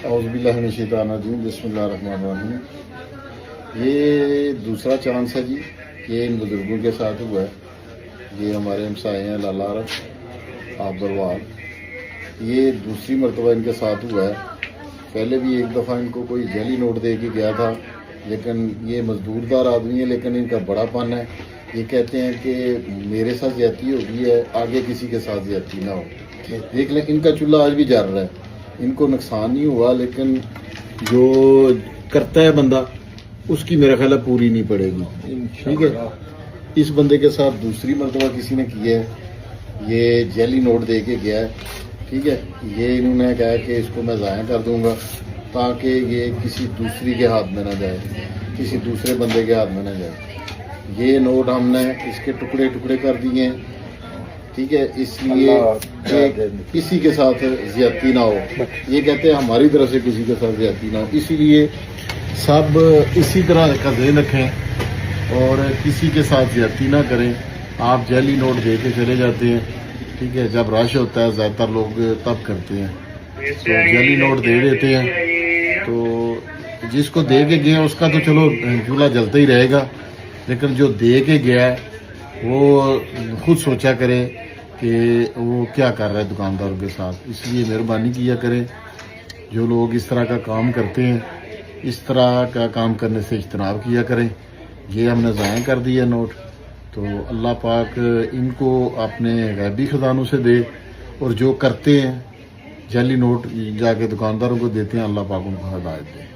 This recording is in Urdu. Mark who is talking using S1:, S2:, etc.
S1: اعوذ باللہ من الشیطان الرجیم، بسم اللہ الرحمن الرحیم۔ یہ دوسرا چانس ہے جی، یہ ان بزرگوں کے ساتھ ہوا ہے۔ یہ ہمارے ہمسائے ہیں لالا عرف عبدالوال، یہ دوسری مرتبہ ان کے ساتھ ہوا ہے۔ پہلے بھی ایک دفعہ ان کو کوئی جعلی نوٹ دے کے گیا تھا، لیکن یہ مزدور دار آدمی ہے، لیکن ان کا بڑا پن ہے۔ یہ کہتے ہیں کہ میرے ساتھ زیادتی ہو گئی ہے، آگے کسی کے ساتھ زیادتی نہ ہو۔ دیکھ لیں ان کا چولہا آج بھی جل رہا ہے، ان کو نقصان نہیں ہوا، لیکن جو کرتا ہے بندہ اس کی میرا خیال ہے پوری نہیں پڑے گی۔ ٹھیک ہے، اس بندے کے ساتھ دوسری مرتبہ کسی نے کیا ہے، یہ جعلی نوٹ دے کے گیا ہے۔ ٹھیک ہے، یہ انہوں نے کہا کہ اس کو میں ضائع کر دوں گا تاکہ یہ کسی دوسری کے ہاتھ میں نہ جائے، کسی دوسرے بندے کے ہاتھ میں نہ جائے۔ یہ نوٹ ہم نے اس کے ٹکڑے ٹکڑے کر دیے ہیں، ٹھیک ہے، اس لیے کہ کسی کے ساتھ زیادتی نہ ہو۔ یہ کہتے ہیں ہماری طرف سے کسی کے ساتھ زیادتی نہ ہو، اسی لیے سب اسی طرح کا ذہن رکھیں اور کسی کے ساتھ زیادتی نہ کریں۔ آپ جعلی نوٹ دے کے چلے جاتے ہیں، ٹھیک ہے، جب رش ہوتا ہے زیادہ تر لوگ تب کرتے ہیں، تو جعلی نوٹ دے دیتے ہیں۔ تو جس کو دے کے گیا اس کا تو چلو چولہا جلتا ہی رہے گا، لیکن جو دے کے گیا ہے وہ خود سوچا کرے کہ وہ کیا کر رہا ہے دکانداروں کے ساتھ۔ اس لیے مہربانی کیا کریں، جو لوگ اس طرح کا کام کرتے ہیں اس طرح کا کام کرنے سے اجتناب کیا کریں۔ یہ ہم نے ضائع کر دیا نوٹ، تو اللہ پاک ان کو اپنے غیبی خزانوں سے دے، اور جو کرتے ہیں جعلی نوٹ جا کے دکانداروں کو دیتے ہیں، اللہ پاک ان کو ہدایت دے۔